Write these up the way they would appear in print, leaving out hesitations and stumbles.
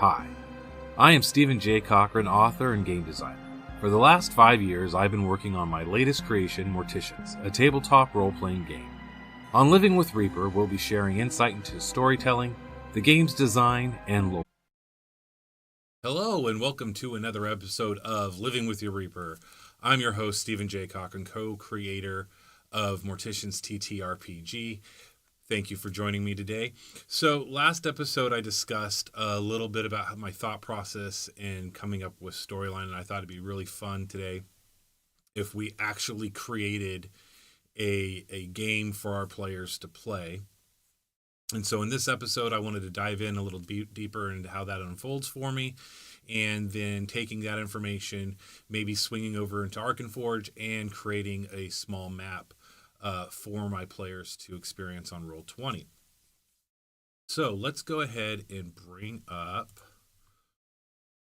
Hi, I am Stephen J. Cochran, author and game designer. For the last 5 years, I've been working on my latest creation, Morticians, a tabletop role-playing game. On Living with Reaper, we'll be sharing insight into storytelling, the game's design, and lore. Hello, and welcome to another episode of Living with Your Reaper. I'm your host, Stephen J. Cochran, co-creator of Morticians TTRPG. Thank you for joining me today. So last episode, I discussed a little bit about my thought process and coming up with storyline, and I thought it'd be really fun today if we actually created a game for our players to play. And so in this episode, I wanted to dive in a little deeper into how that unfolds for me, and then taking that information, maybe swinging over into Arkenforge and creating a small map for my players to experience on Roll20. So let's go ahead and bring up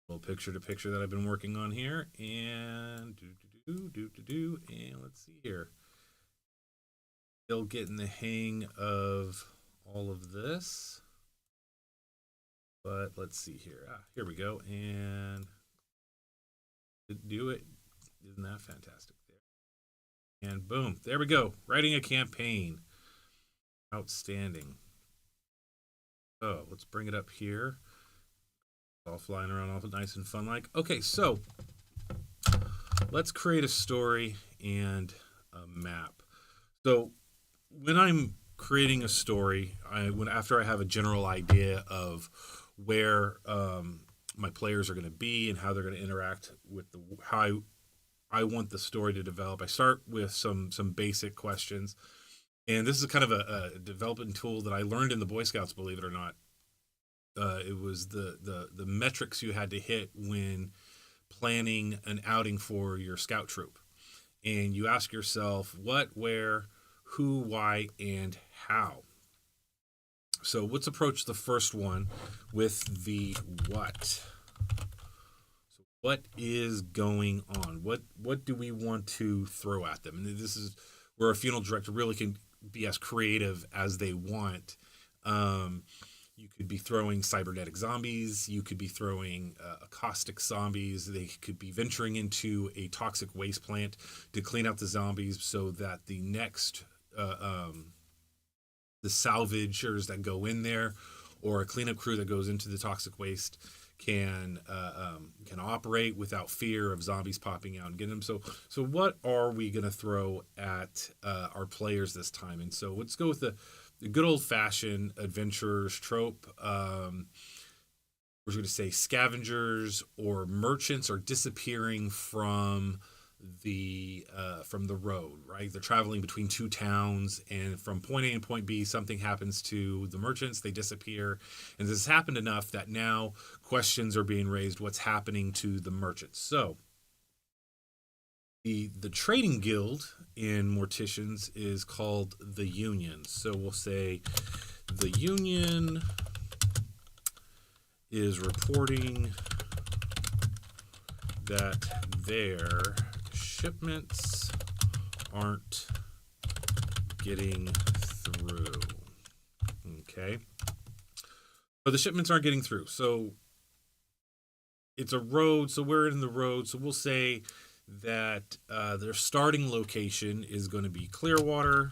a little picture-to-picture that I've been working on here, and and let's see here. Still getting the hang of all of this, but let's see here. Here we go, and do it. Isn't that fantastic? And boom, there we go. Writing a campaign. Outstanding. So let's bring it up here. All flying around all nice and fun like. Okay, so let's create a story and a map. So when I'm creating a story, after I have a general idea of where my players are going to be and how they're going to interact with how I want the story to develop, I start with some basic questions. And this is kind of a development tool that I learned in the Boy Scouts, believe it or not. It was the metrics you had to hit when planning an outing for your scout troop. And you ask yourself what, where, who, why, and how. So let's approach the first one with the what. What is going on? What do we want to throw at them? And this is where a funeral director really can be as creative as they want. You could be throwing cybernetic zombies. You could be throwing caustic zombies. They could be venturing into a toxic waste plant to clean out the zombies so that the next the salvagers that go in there, or a cleanup crew that goes into the toxic waste, can operate without fear of zombies popping out and getting them. So what are we going to throw at our players this time? And so let's go with the good old-fashioned adventurers trope. We're going to say scavengers or merchants are disappearing from the road, right? They're traveling between two towns, and from point A and point B, something happens to the merchants. They disappear, and this has happened enough that now questions are being raised. What's happening to the merchants? So the trading guild in Morticians is called the Union. So we'll say the Union is reporting that their shipments aren't getting through. Okay. So the shipments aren't getting through. So it's a road. So we're in the road. So we'll say that their starting location is going to be Clearwater,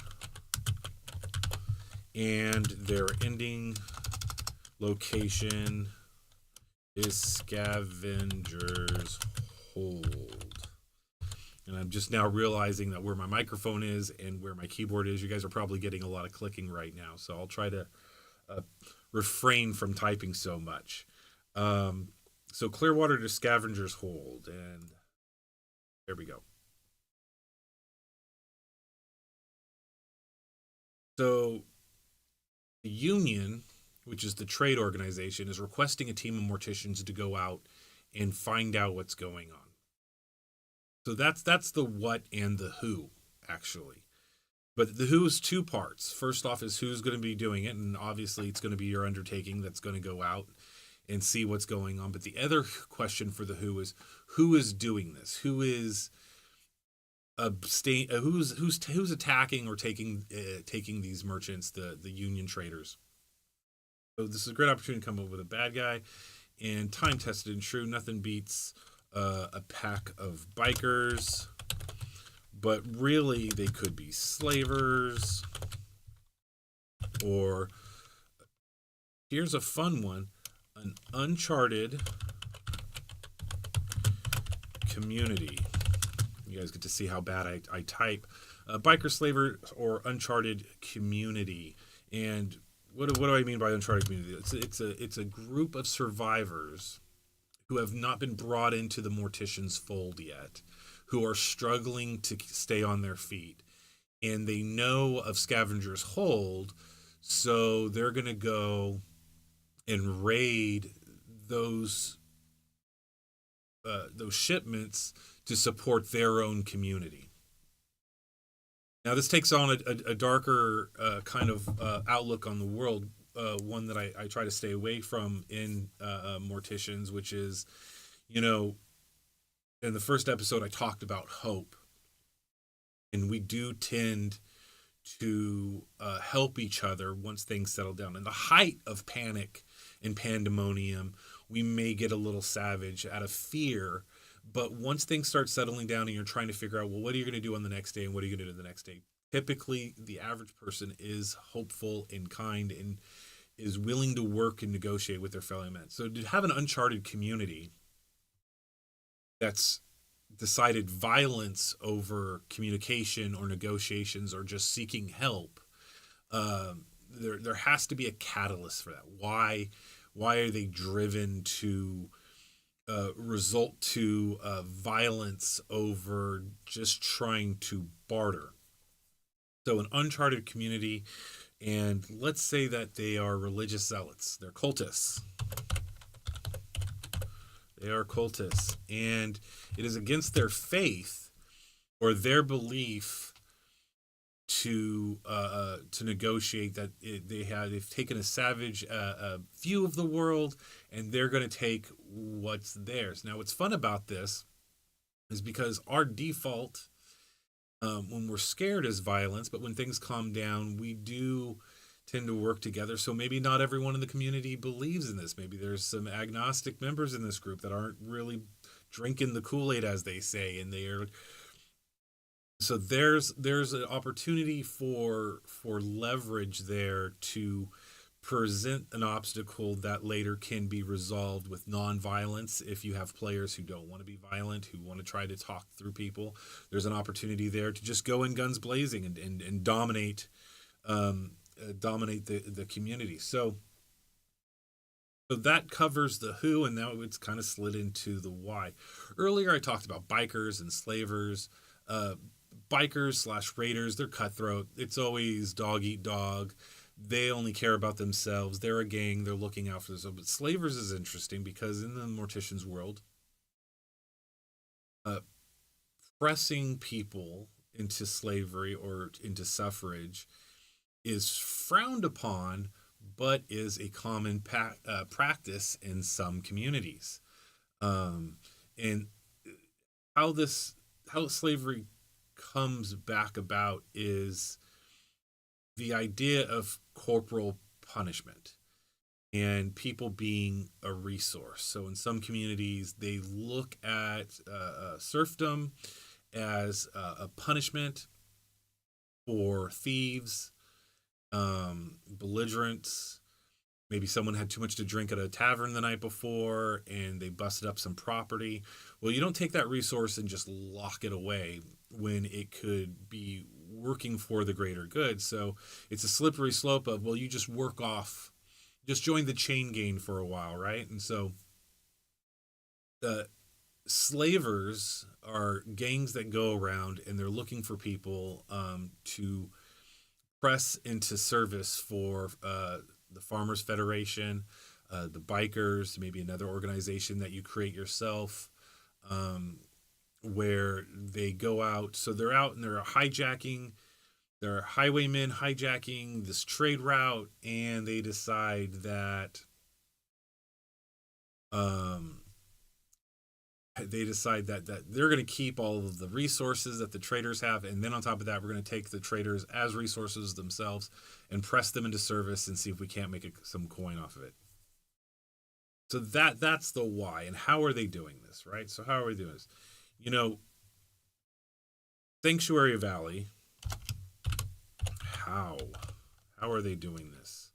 and their ending location is Scavenger's Hold. And I'm just now realizing that where my microphone is and where my keyboard is, you guys are probably getting a lot of clicking right now. So I'll try to refrain from typing so much. So Clearwater to Scavenger's Hold. And there we go. So the Union, which is the trade organization, is requesting a team of morticians to go out and find out what's going on. So that's the what and the who, actually. But the who is two parts. First off is who's going to be doing it, and obviously it's going to be your undertaking that's going to go out and see what's going on. But the other question for the who is doing this? Who is who's attacking or taking these merchants, the Union traders? So this is a great opportunity to come up with a bad guy. And time tested and true, nothing beats a pack of bikers, but really they could be slavers, or here's a fun one, an uncharted community. You guys get to see how bad I type. Biker, slaver, or uncharted community. And what do I mean by uncharted community? It's a group of survivors who have not been brought into the Morticians fold yet, who are struggling to stay on their feet. And they know of Scavenger's Hold, so they're going to go and raid those shipments to support their own community. Now, this takes on a darker kind of outlook on the world, one that I try to stay away from in Morticians, which is, in the first episode I talked about hope. And we do tend to help each other once things settle down. In the height of panic and pandemonium, we may get a little savage out of fear. But once things start settling down and you're trying to figure out, well, what are you going to do on the next day and what are you going to do the next day? Typically, the average person is hopeful and kind and is willing to work and negotiate with their fellow men. So to have an uncharted community that's decided violence over communication or negotiations or just seeking help, there has to be a catalyst for that. Why are they driven to result to violence over just trying to barter? So an uncharted community, and let's say that they are religious zealots. They're cultists. And it is against their faith or their belief to negotiate that they've taken a savage view of the world, and they're going to take what's theirs. Now, what's fun about this is because our default when we're scared is violence, but when things calm down, we do tend to work together. So maybe not everyone in the community believes in this. Maybe there's some agnostic members in this group that aren't really drinking the Kool-Aid, as they say, and so there's an opportunity for leverage there to present an obstacle that later can be resolved with non-violence. If you have players who don't want to be violent, who want to try to talk through people, there's an opportunity there to just go in guns blazing and dominate the community. So that covers the who, and now it's kind of slid into the why. Earlier I talked about bikers and slavers. Bikers / raiders, they're cutthroat. It's always dog eat dog. They only care about themselves. They're a gang. They're looking out for themselves. But slavers is interesting because in the Morticians world, pressing people into slavery or into suffrage is frowned upon, but is a common practice in some communities. And how slavery comes back about is the idea of corporal punishment and people being a resource. So in some communities, they look at serfdom as a punishment for thieves, belligerents. Maybe someone had too much to drink at a tavern the night before and they busted up some property. Well, you don't take that resource and just lock it away when it could be working for the greater good. So it's a slippery slope of, well, you just just join the chain gang for a while, right? And so the slavers are gangs that go around and they're looking for people to press into service for the Farmers Federation, the bikers, maybe another organization that you create yourself, where they go out. So they're out and they're hijacking, they're highwaymen hijacking this trade route, and they decide that they're going to keep all of the resources that the traders have, and then on top of that, we're going to take the traders as resources themselves and press them into service and see if we can't make some coin off of it. So that's the why. And how are they doing this, right? So how are we doing this? You know, Sanctuary Valley, how? How are they doing this?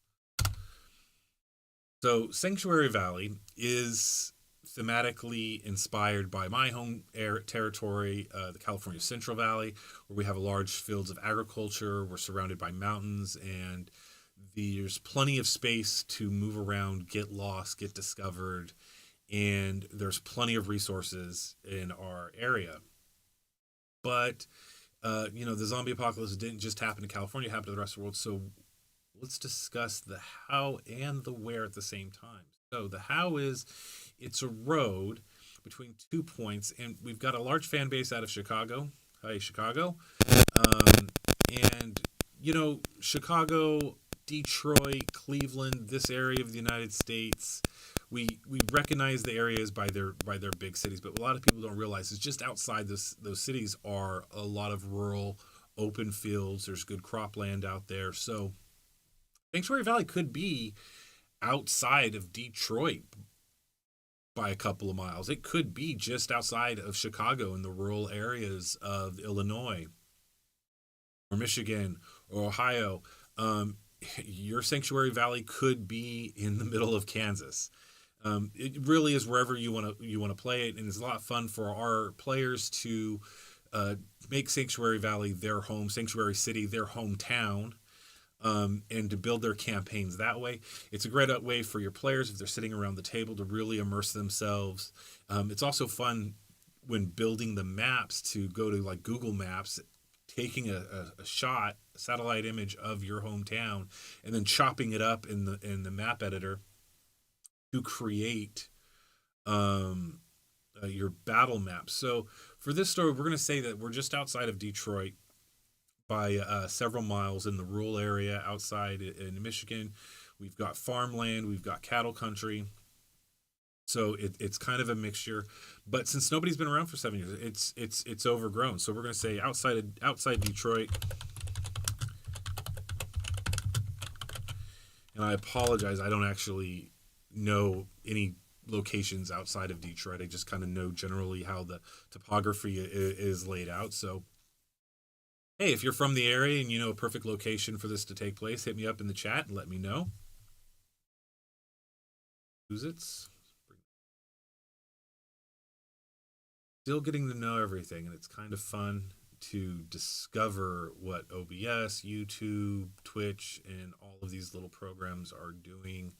So Sanctuary Valley is thematically inspired by my home territory, the California Central Valley, where we have large fields of agriculture. We're surrounded by mountains, and there's plenty of space to move around, get lost, get discovered, and there's plenty of resources in our area. But the zombie apocalypse didn't just happen in California; it happened to the rest of the world. So let's discuss the how and the where at the same time. So the how is it's a road between 2 points, and we've got a large fan base out of Chicago. Hi, Chicago. Um, and Chicago, Detroit, Cleveland, this area of the United States, we recognize the areas by their big cities, but a lot of people don't realize is just outside those cities are a lot of rural open fields. There's good cropland out there. So Sanctuary Valley could be outside of Detroit by a couple of miles. It could be just outside of Chicago in the rural areas of Illinois or Michigan or Ohio. Your Sanctuary Valley could be in the middle of Kansas. It really is wherever you want to play it, and it's a lot of fun for our players to make Sanctuary Valley their home, Sanctuary City their hometown, and to build their campaigns that way. It's a great way for your players if they're sitting around the table to really immerse themselves. It's also fun when building the maps to go to like Google Maps, taking a shot, a satellite image of your hometown, and then chopping it up in the map editor to create your battle map. So for this story, we're going to say that we're just outside of Detroit by several miles in the rural area outside in Michigan. We've got farmland, we've got cattle country. So it's kind of a mixture, but since nobody's been around for 7 years, it's overgrown. So we're going to say outside Detroit. And I apologize, I don't actually know any locations outside of Detroit. I just kind of know generally how the topography is laid out. So hey, if you're from the area and you know a perfect location for this to take place, hit me up in the chat and let me know. Who's it? Still getting to know everything, and it's kind of fun to discover what OBS, YouTube, Twitch, and all of these little programs are doing,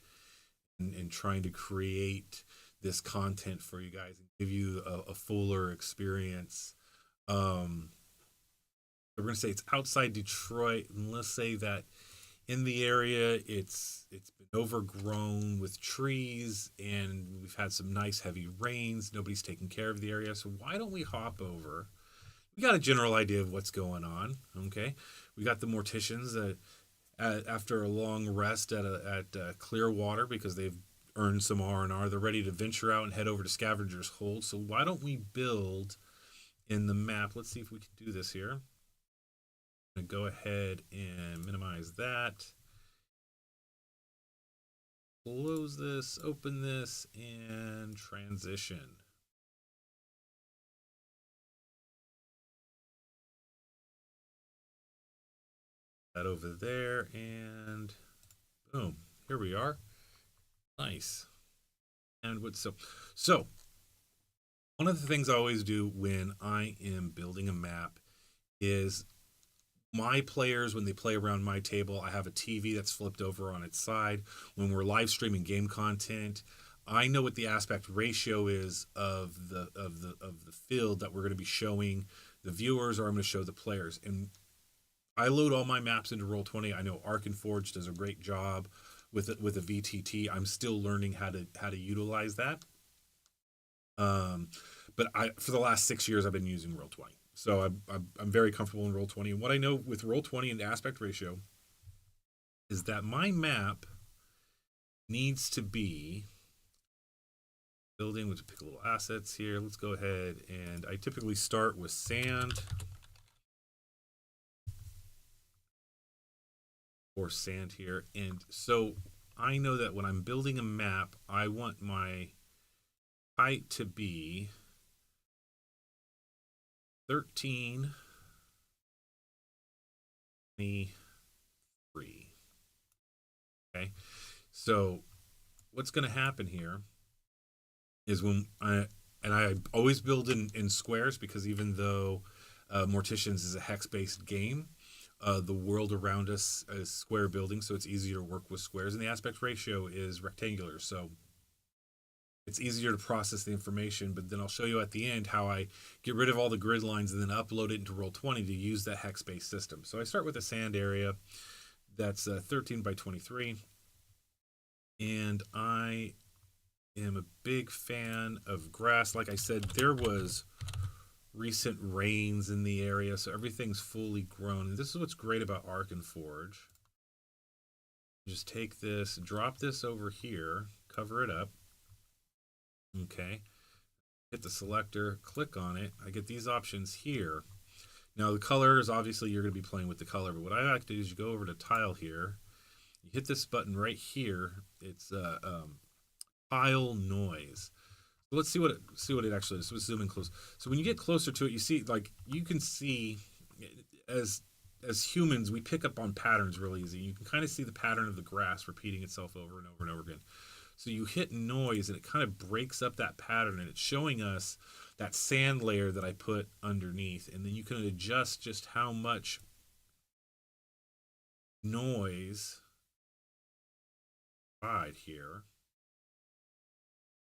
and trying to create this content for you guys and give you a fuller experience. We're going to say it's outside Detroit, and let's say that in the area it's been overgrown with trees, and we've had some nice heavy rains. Nobody's taking care of the area, so why don't we hop over? We got a general idea of what's going on. Okay, we got the Morticians after a long rest at Clearwater because they've earned some R&R. They're ready to venture out and head over to Scavenger's Hold. So why don't we build in the map? Let's see if we can do this here. I'm going to go ahead and minimize that. Close this, open this, and transition. That over there, and boom, here we are. Nice. And so one of the things I always do when I am building a map is my players, when they play around my table, I have a TV that's flipped over on its side. When we're live streaming game content, I know what the aspect ratio is of the field that we're going to be showing the viewers, or I'm going to show the players. And I load all my maps into Roll20. I know Arc and Forge does a great job with a VTT. I'm still learning how to utilize that. But for the last 6 years I've been using Roll20. So I'm very comfortable in Roll20. And what I know with Roll20 and aspect ratio is that my map needs to be building. We'll pick a little assets here. Let's go ahead, and I typically start with sand or sand here. And so I know that when I'm building a map, I want my height to be 13, 23. Okay. So what's going to happen here is I always build in squares, because even though Morticians is a hex-based game, the world around us is square building, so it's easier to work with squares, and the aspect ratio is rectangular, so it's easier to process the information. But then I'll show you at the end how I get rid of all the grid lines and then upload it into Roll20 to use that hex-based system. So I start with a sand area that's 13 by 23, and I am a big fan of grass. Like I said, there was recent rains in the area, so everything's fully grown. And this is what's great about Arkenforge. Just take this, drop this over here, cover it up. Okay. Hit the selector, click on it. I get these options here. Now the colors, obviously you're going to be playing with the color, but what I like to do is you go over to tile here. You hit this button right here. It's tile noise. So let's see what it actually is. So let's zoom in close. So when you get closer to it, you see, like, you can see, as humans, we pick up on patterns real easy. You can kind of see the pattern of the grass repeating itself over and over and over again. So you hit noise and it kind of breaks up that pattern, and it's showing us that sand layer that I put underneath. And then you can adjust just how much noise right here.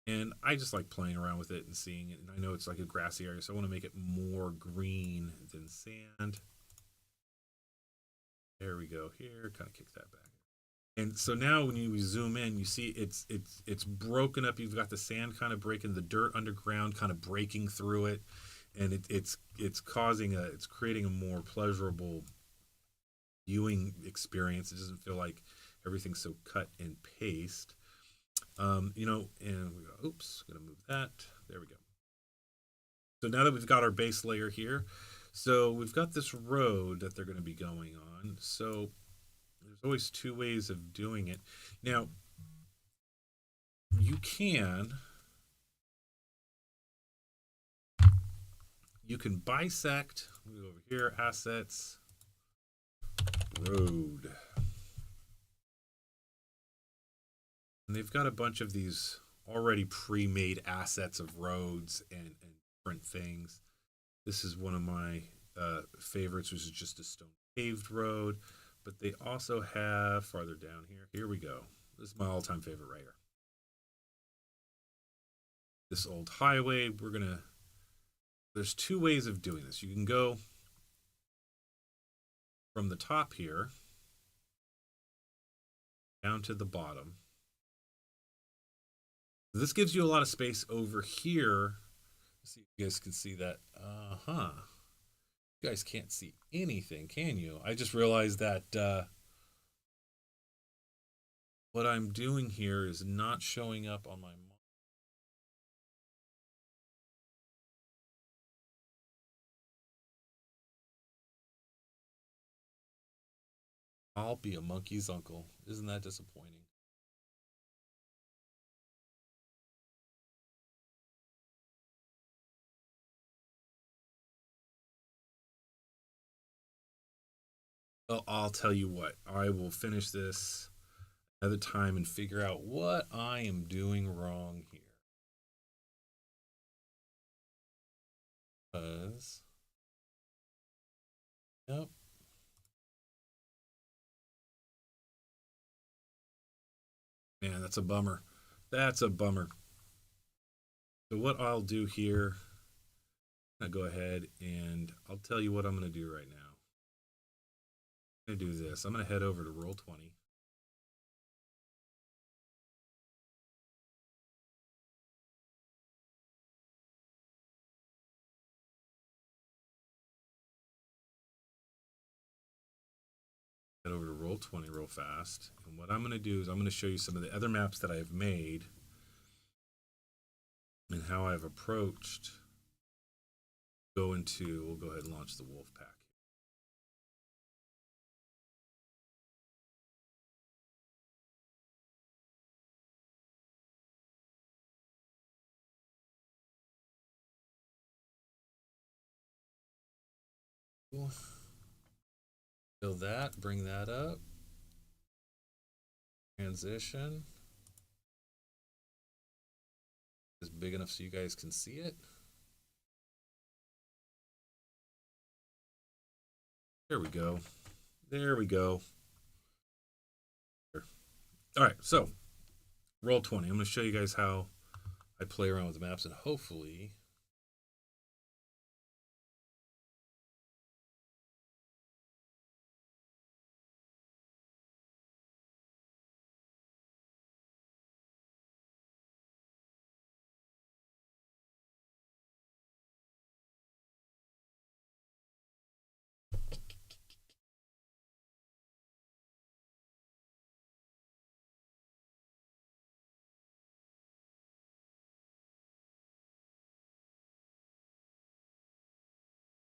And I just like playing around with it and seeing it. And I know it's like a grassy area, so I want to make it more green than sand. There we go. Here, kind of kick that back. And so now when you zoom in, you see it's broken up. You've got the sand kind of breaking, the dirt underground kind of breaking through it, and it's creating a more pleasurable viewing experience. It doesn't feel like everything's so cut and paste. And we go, oops, gonna move that. There we go. So now that we've got our base layer here, so we've got this road that they're going to be going on. So there's always two ways of doing it. Now, you can bisect. We go over here, assets, road. And they've got a bunch of these already pre-made assets of roads and different things. This is one of my favorites, which is just a stone paved road. But they also have farther down here. Here we go. This is my all-time favorite right here. This old highway. There's two ways of doing this. You can go from the top here down to the bottom. This gives you a lot of space over here. Let's see if you guys can see that. You guys can't see anything, can you? I just realized that what I'm doing here is not showing up on my monitor. I'll be a monkey's uncle. Isn't that disappointing? Well, I'll tell you what. I will finish this another time and figure out what I am doing wrong here. Because, yep. Man, that's a bummer. That's a bummer. So what I'll do here, I'll go ahead and I'll tell you what I'm going to do right now. I'm going to do this. I'm going to head over to Roll20. Head over to Roll20 real fast. And what I'm going to do is I'm going to show you some of the other maps that I've made and how I've approached we'll go ahead and launch the wolf pack. Fill that, bring that up. Transition is big enough so you guys can see it. There we go. There we go. All right, so roll 20. I'm going to show you guys how I play around with the maps, and hopefully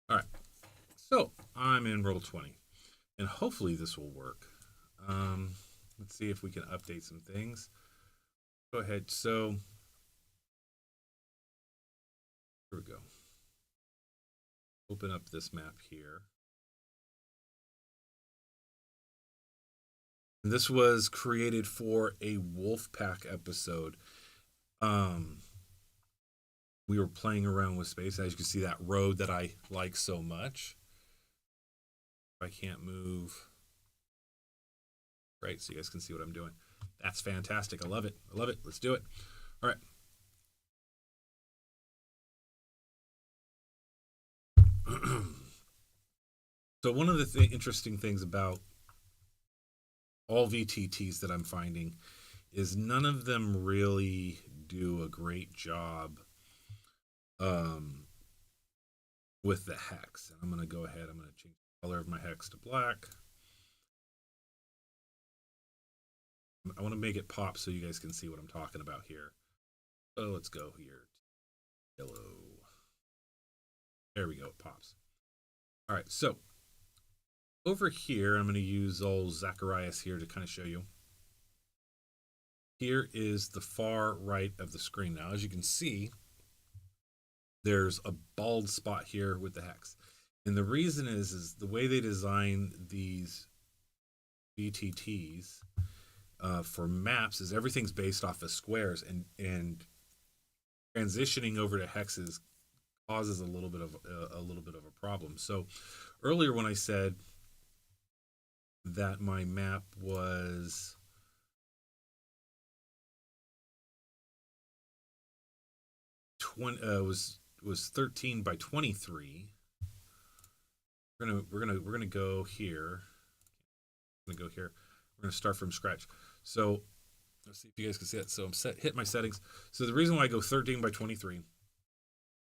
all right. So I'm in roll 20, and hopefully this will work. Let's see if we can update some things. Go ahead. So here we go. Open up this map here. And this was created for a Wolfpack episode. We were playing around with space. As you can see, that road that I like so much. I can't move. Right, so you guys can see what I'm doing. That's fantastic. I love it. I love it. Let's do it. All right. So one of the interesting things about all VTTs that I'm finding is none of them really do a great job with the hex. And I'm going to go ahead. I'm going to change the color of my hex to black. I want to make it pop so you guys can see what I'm talking about here. So let's go here. Yellow. There we go. It pops. All right. So over here, I'm going to use old Zacharias here to kind of show you. Here is the far right of the screen. Now, as you can see, there's a bald spot here with the hex. And the reason is the way they design these VTTs for maps is everything's based off of squares, and transitioning over to hexes causes a little bit of a problem. So earlier when I said that my map was was 13 by 23. We're gonna go here. We're gonna start from scratch. So let's see if you guys can see it. So I'm hit my settings. So the reason why I go 13 by 23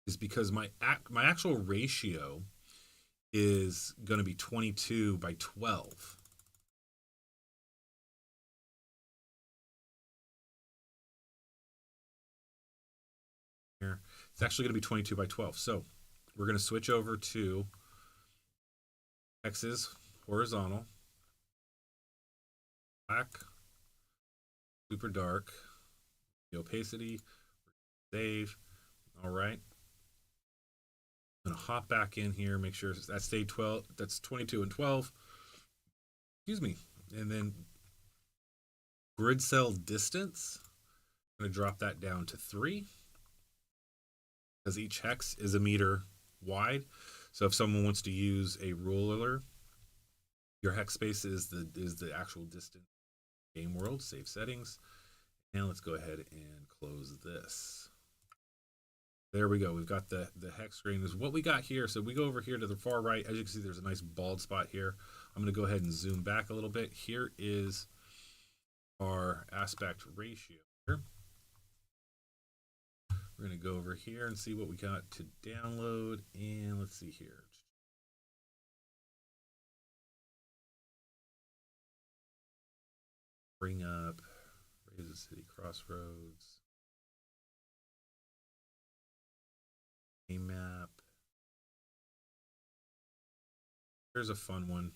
is because my actual ratio is going to be 22 by 12. Here, it's actually going to be 22 by 12. So we're going to switch over to hexes, horizontal, black, super dark, the opacity, save. All right. I'm going to hop back in here, make sure that stayed 12. That's 22 and 12. Excuse me. And then grid cell distance, I'm going to drop that down to 3 because each hex is a meter wide. So if someone wants to use a ruler, your hex space is the actual distance. Game world, save settings. And let's go ahead and close this. There we go. We've got the hex screen is what we got here. So we go over here to the far right. As you can see, there's a nice bald spot here. I'm going to go ahead and zoom back a little bit. Here is our aspect ratio here. We're going to go over here and see what we got to download. And let's see here. Bring up Raise the City Crossroads. A map. Here's a fun one.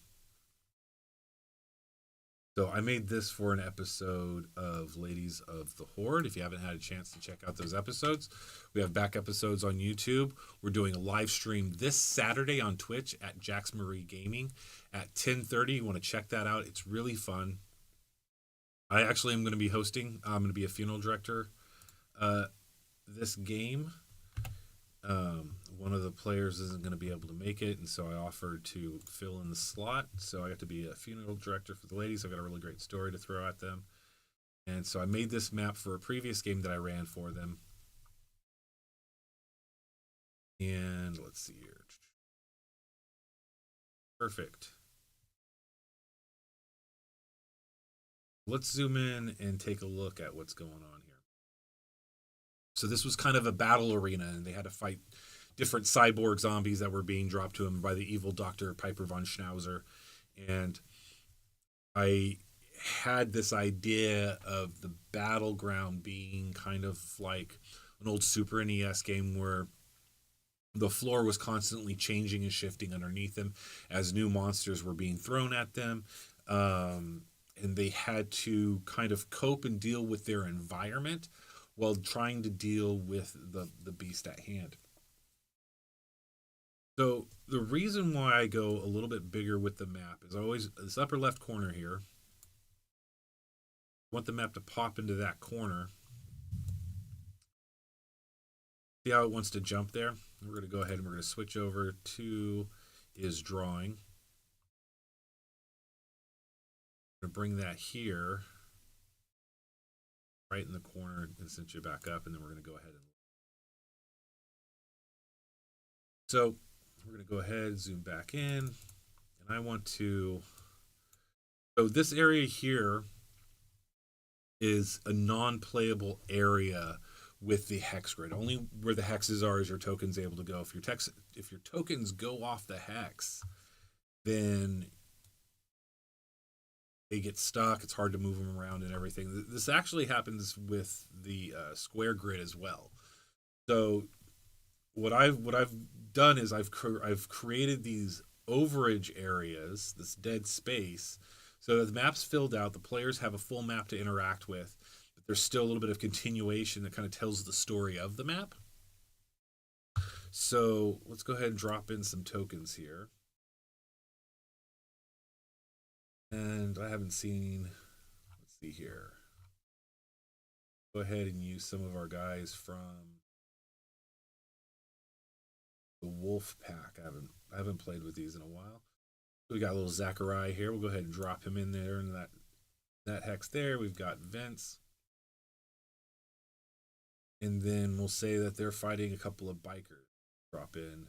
So I made this for an episode of Ladies of the Horde. If you haven't had a chance to check out those episodes, we have back episodes on YouTube. We're doing a live stream this Saturday on Twitch at Jax Marie Gaming at 10:30. You want to check that out. It's really fun. I actually am going to be hosting. I'm going to be a funeral director this game. One of the players isn't going to be able to make it, and so I offered to fill in the slot. So I got to be a funeral director for the ladies. I've got a really great story to throw at them. And so I made this map for a previous game that I ran for them. And let's see here. Perfect. Let's zoom in and take a look at what's going on here. So this was kind of a battle arena, and they had to fight different cyborg zombies that were being dropped to them by the evil Dr. Piper von Schnauzer. And I had this idea of the battleground being kind of like an old Super NES game where the floor was constantly changing and shifting underneath them as new monsters were being thrown at them. And they had to kind of cope and deal with their environment while trying to deal with the beast at hand. So the reason why I go a little bit bigger with the map is always this upper left corner here. I want the map to pop into that corner. See how it wants to jump there? We're going to go ahead and we're going to switch over to is drawing. I'm going to bring that here, right in the corner, and cinch it back up, and then we're going to go ahead and. So we're going to go ahead, zoom back in, and I want to. So this area here is a non-playable area with the hex grid. Only where the hexes are is your tokens able to go. If your tokens go off the hex, then they get stuck. It's hard to move them around and everything. This actually happens with the square grid as well. So what I've done is I've created these overage areas, this dead space, so that the map's filled out. The players have a full map to interact with, but there's still a little bit of continuation that kind of tells the story of the map. So let's go ahead and drop in some tokens here. And I haven't seen, let's see here. Go ahead and use some of our guys from the Wolf Pack. I haven't played with these in a while. We got a little Zachariah here. We'll go ahead and drop him in there in that hex there. We've got Vince. And then we'll say that they're fighting a couple of bikers. Drop in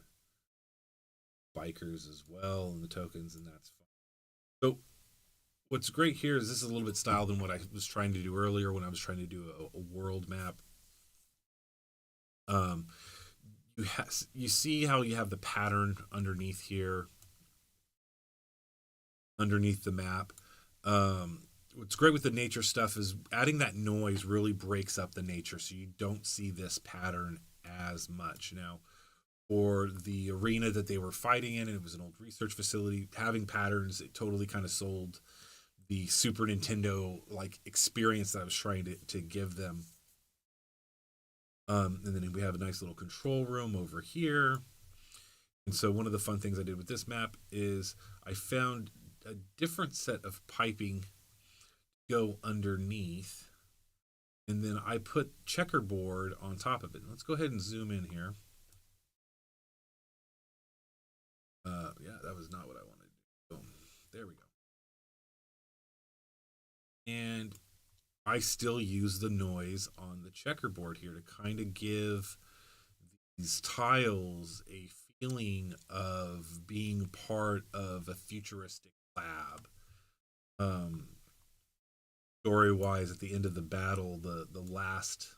bikers as well and the tokens, and that's fine. So what's great here is this is a little bit styled than what I was trying to do earlier when I was trying to do a world map. You see how you have the pattern underneath here, underneath the map. What's great with the nature stuff is adding that noise really breaks up the nature, so you don't see this pattern as much. Now, for the arena that they were fighting in, and it was an old research facility, having patterns, it totally kind of sold the Super Nintendo like experience that I was trying to give them. And then we have a nice little control room over here. And so one of the fun things I did with this map is I found a different set of piping to go underneath. And then I put checkerboard on top of it. Let's go ahead and zoom in here. Yeah, that was not what I wanted to do. Boom. There we go. And I still use the noise on the checkerboard here to kind of give these tiles a feeling of being part of a futuristic lab. Story-wise, at the end of the battle, the last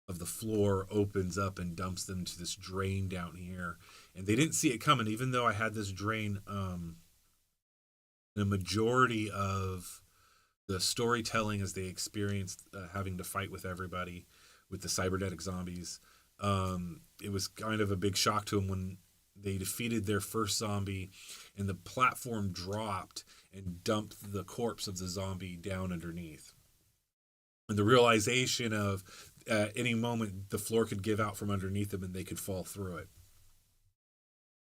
of the floor opens up and dumps them to this drain down here. And they didn't see it coming, even though I had this drain. The majority of the storytelling as they experienced having to fight with everybody, with the cybernetic zombies, it was kind of a big shock to them when they defeated their first zombie and the platform dropped and dump the corpse of the zombie down underneath. And the realization of any moment the floor could give out from underneath them and they could fall through it.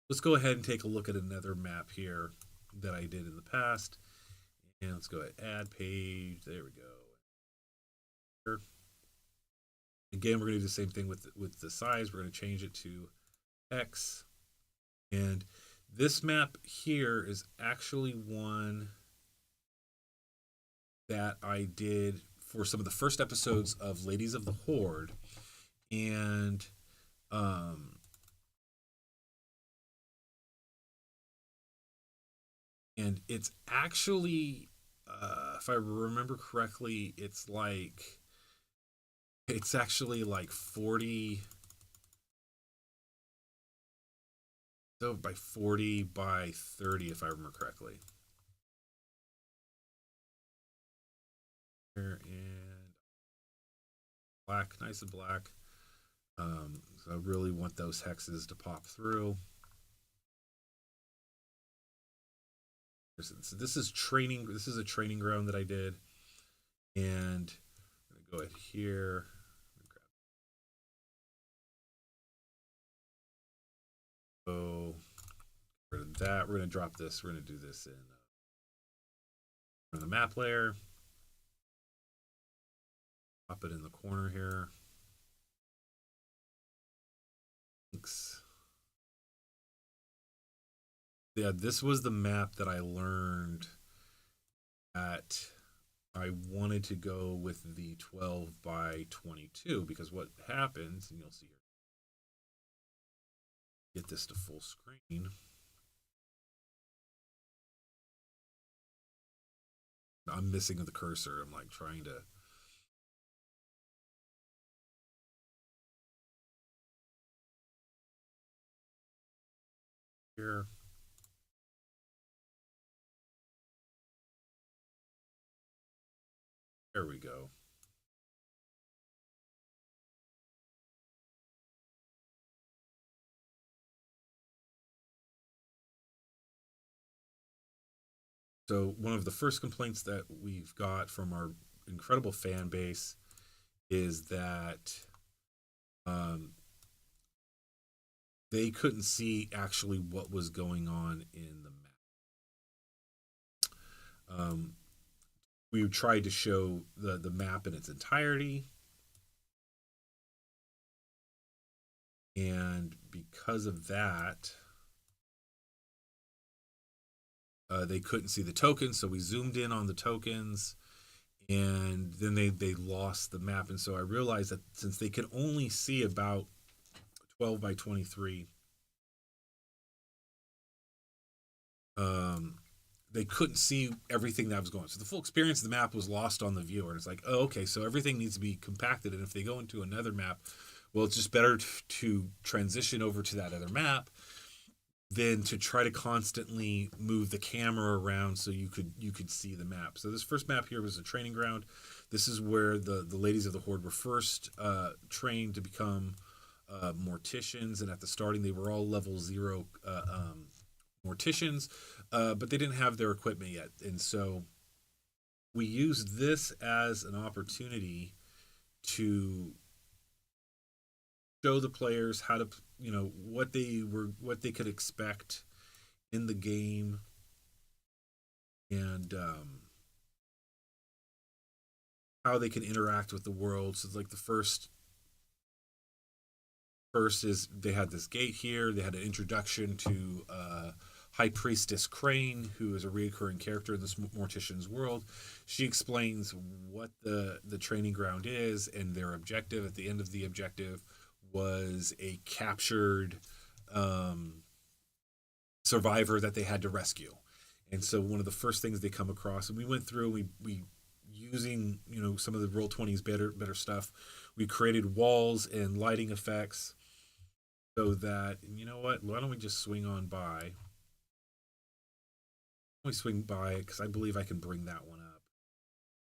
Let's go ahead and take a look at another map here that I did in the past. And let's go ahead, add page. There we go. Again, we're going to do the same thing with the size. We're going to change it to X. And this map here is actually one that I did for some of the first episodes of Ladies of the Horde. And it's actually, if I remember correctly, it's actually like 40 by 40 by 30, if I remember correctly. Here, and black, nice and black. So I really want those hexes to pop through. So this is training. This is a training ground that I did, and I'm gonna go ahead here. So rid of that. We're gonna drop this. We're gonna do this in the map layer. Pop it in the corner here. Thanks. Yeah, this was the map that I learned that I wanted to go with the 12 by 22 because what happens, and you'll see here, get this to full screen. I'm missing the cursor. I'm like trying to. Here. There we go. So one of the first complaints that we've got from our incredible fan base is that they couldn't see actually what was going on in the map. We tried to show the map in its entirety, and because of that, they couldn't see the tokens, so we zoomed in on the tokens, and then they lost the map. And so I realized that since they could only see about 12 by 23, they couldn't see everything that was going on. So the full experience of the map was lost on the viewer. And it's like, oh, okay, so everything needs to be compacted. And if they go into another map, well, it's just better to transition over to that other map than to try to constantly move the camera around so you could see the map. So this first map here was a training ground. This is where the ladies of the Horde were first trained to become morticians. And at the starting, they were all level 0 morticians, but they didn't have their equipment yet. And so we used this as an opportunity to show the players how to, what they could expect in the game, and how they can interact with the world. So like the first is they had this gate here. They had an introduction to High Priestess Crane, who is a recurring character in this Morticians world. She explains what the training ground is and their objective. At the end of the objective was a captured survivor that they had to rescue. And so one of the first things they come across, and we went through, we using some of the Roll20's better stuff, we created walls and lighting effects so that, why don't we just swing on by? We swing by because I believe I can bring that one up.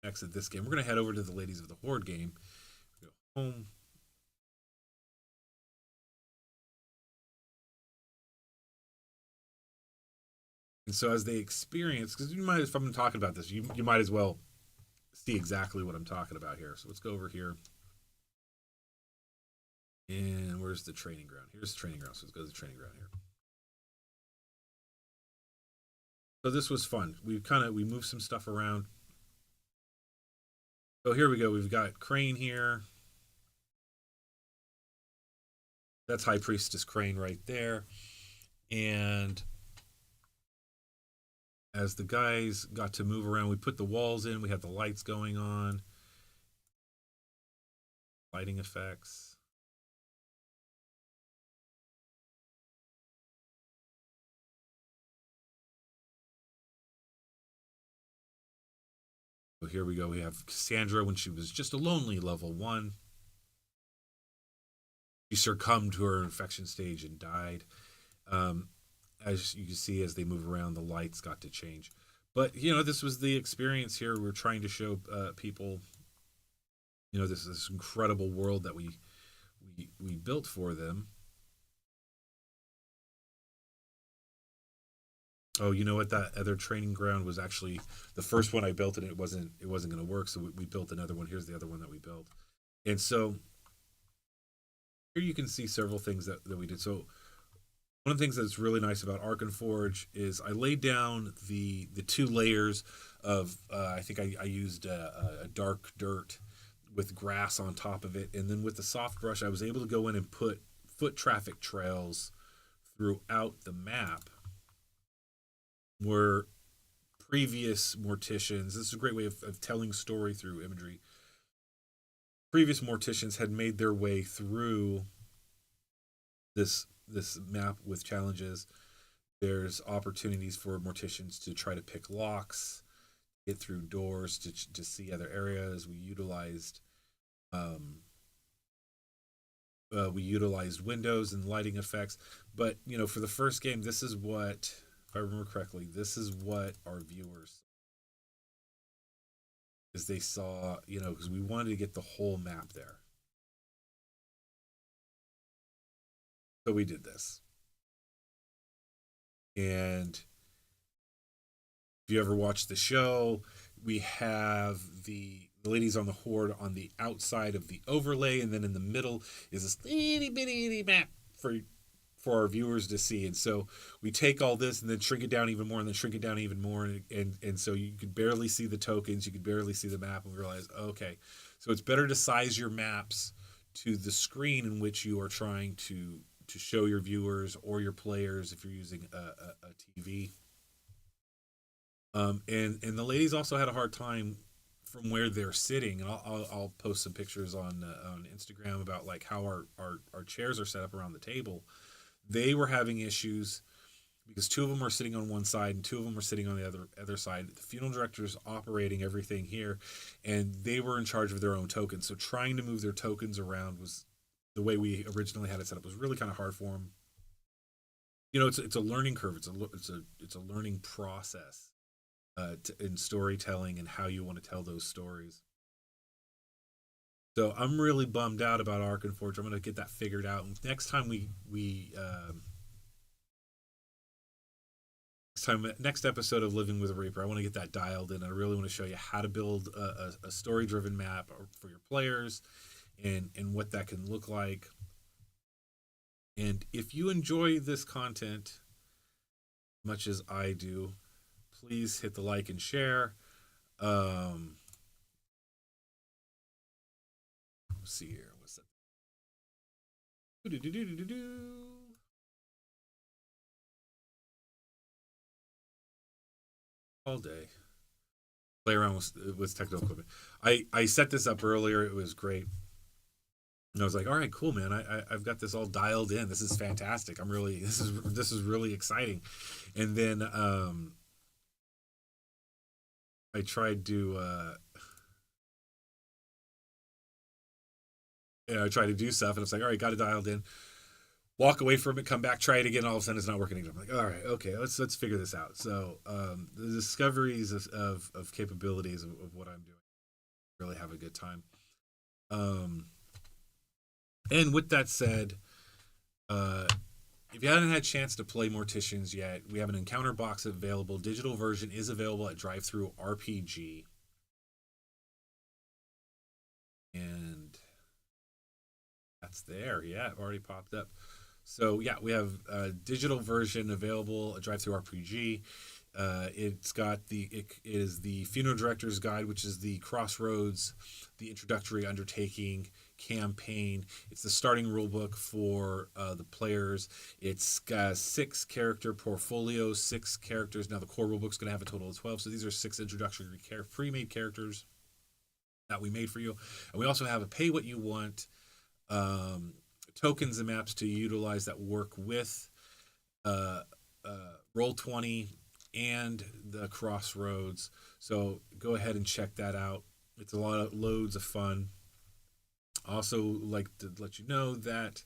Exit this game. We're going to head over to the Ladies of the Horde game. Go home. And so as they experience, because you might, if I'm talking about this, you might as well see exactly what I'm talking about here. So let's go over here. And where's the training ground? Here's the training ground. So let's go to the training ground here. So this was fun. We moved some stuff around. So here we go. We've got Crane here. That's High Priestess Crane right there. And as the guys got to move around, we put the walls in. We had the lights going on. Lighting effects. So here we go. We have Cassandra when she was just a lonely level 1. She succumbed to her infection stage and died. As you can see, as they move around, the lights got to change. But, this was the experience here. We're trying to show people, this incredible world that we built for them. Oh, you know what? That other training ground was actually the first one I built, and it wasn't going to work. So we built another one. Here's the other one that we built. And so here you can see several things that we did. So one of the things that's really nice about Arkenforge is I laid down the 2 layers of I think I used a dark dirt with grass on top of it, and then with the soft brush I was able to go in and put foot traffic trails throughout the map where previous Morticians, this is a great way of telling story through imagery, previous Morticians had made their way through this map with challenges. There's opportunities for Morticians to try to pick locks, get through doors, to see other areas. We utilized windows and lighting effects. But for the first game, this is what, if I remember correctly, this is what our viewers, as they saw, because we wanted to get the whole map there. So we did this. And if you ever watch the show, we have the ladies on the Horde on the outside of the overlay, and then in the middle is this itty bitty map for our viewers to see. And so we take all this and then shrink it down even more, and then shrink it down even more, and so you could barely see the tokens, you could barely see the map, and we realized, okay, so it's better to size your maps to the screen in which you are trying to show your viewers or your players if you're using a TV. And the ladies also had a hard time from where they're sitting, and I'll post some pictures on Instagram about like how our chairs are set up around the table. They were having issues because 2 of them were sitting on one side and 2 of them were sitting on the other side. The funeral director's operating everything here, and they were in charge of their own tokens. So trying to move their tokens around was, the way we originally had it set up, was really kind of hard for them. It's a learning curve. It's a learning process in storytelling and how you want to tell those stories. So I'm really bummed out about Arkenforge. I'm going to get that figured out. And next time next episode of Living with a Reaper, I want to get that dialed in. I really want to show you how to build a story-driven map for your players, and what that can look like. And if you enjoy this content much as I do, please hit the like and share. Let's see here. What's that? All day. Play around with technical equipment. I set this up earlier. It was great. And I was like, all right, cool, man. I've got this all dialed in. This is fantastic. This is really exciting. And then I tried to do stuff, and I was like, all right, got it dialed in. Walk away from it, come back, try it again. All of a sudden, it's not working again. I'm like, all right, okay, let's figure this out. So the discoveries of capabilities of what I'm doing, really have a good time. And with that said, if you haven't had a chance to play Morticians yet, we have an encounter box available. Digital version is available at Drive-Thru RPG. And that's there. Yeah, it already popped up. So yeah, we have a digital version available at Drive-Thru RPG. It is the Funeral Director's Guide, which is the Crossroads, the introductory undertaking campaign. It's the starting rulebook for the players. It's got 6 character portfolios, 6 characters. Now the core rulebook's going to have a total of 12. So these are 6 introductory pre-made characters that we made for you. And we also have a pay what you want tokens and maps to utilize that work with Roll20 and the Crossroads. So go ahead and check that out. It's loads of fun. Also, like to let you know that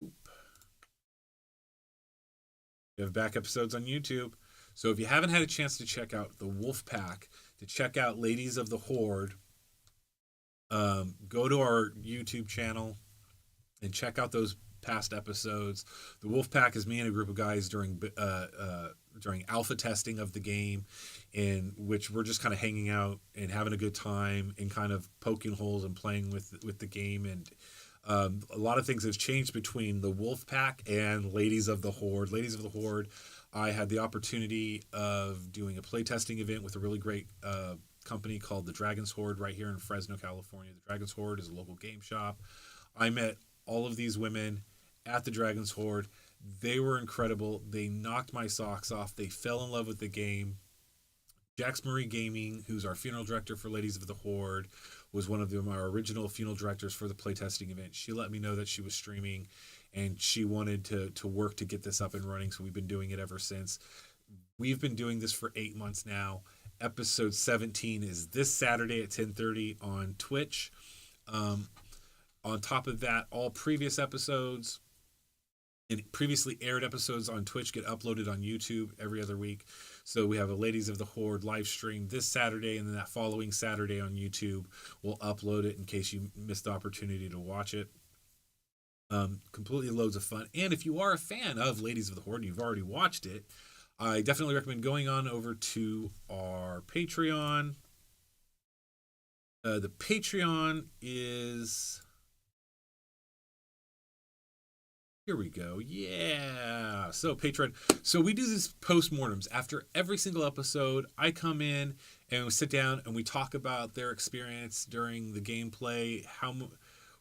we have back episodes on YouTube. So if you haven't had a chance to check out the Wolf Pack, to check out Ladies of the Horde, go to our YouTube channel and check out those past episodes. The Wolf Pack is me and a group of guys during alpha testing of the game, in which we're just kind of hanging out and having a good time and kind of poking holes and playing with the game. And a lot of things have changed between the Wolf Pack and Ladies of the Horde. Ladies of the Horde, I had the opportunity of doing a playtesting event with a really great company called the Dragon's Horde right here in Fresno, California. The Dragon's Horde is a local game shop. I met all of these women at the Dragon's Horde. They were incredible. They knocked my socks off. They fell in love with the game. Jax Marie Gaming, who's our funeral director for Ladies of the Horde, was one of our original funeral directors for the playtesting event. She let me know that she was streaming and she wanted to work to get this up and running, so we've been doing it ever since. We've been doing this for 8 months now. Episode 17 is this Saturday at 10:30 on Twitch. On top of that, all previous episodes and previously aired episodes on Twitch get uploaded on YouTube every other week. So we have a Ladies of the Horde live stream this Saturday, and then that following Saturday on YouTube, we'll upload it in case you missed the opportunity to watch it. Completely loads of fun. And if you are a fan of Ladies of the Horde and you've already watched it, I definitely recommend going on over to our Patreon. The Patreon is... Here we go. Yeah. So Patreon. So we do these post-mortems. After every single episode, I come in and we sit down and we talk about their experience during the gameplay,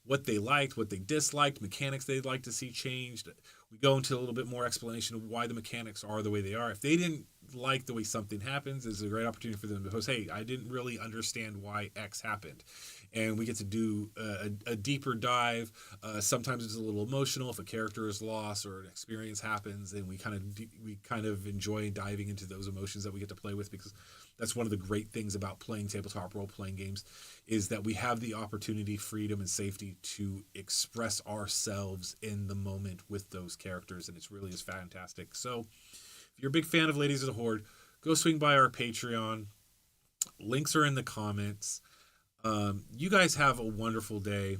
what they liked, what they disliked, mechanics they'd like to see changed. We go into a little bit more explanation of why the mechanics are the way they are. If they didn't like the way something happens, it's a great opportunity for them to post, hey, I didn't really understand why X happened. And we get to do a deeper dive. Sometimes it's a little emotional if a character is lost or an experience happens, and we kind of enjoy diving into those emotions that we get to play with, because that's one of the great things about playing tabletop role-playing games, is that we have the opportunity, freedom, and safety to express ourselves in the moment with those characters, and it's really is fantastic. So if you're a big fan of Ladies of the Horde, go swing by our Patreon. Links are in the comments. You guys have a wonderful day.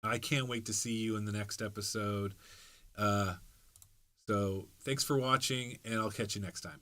I can't wait to see you in the next episode. So thanks for watching, and I'll catch you next time.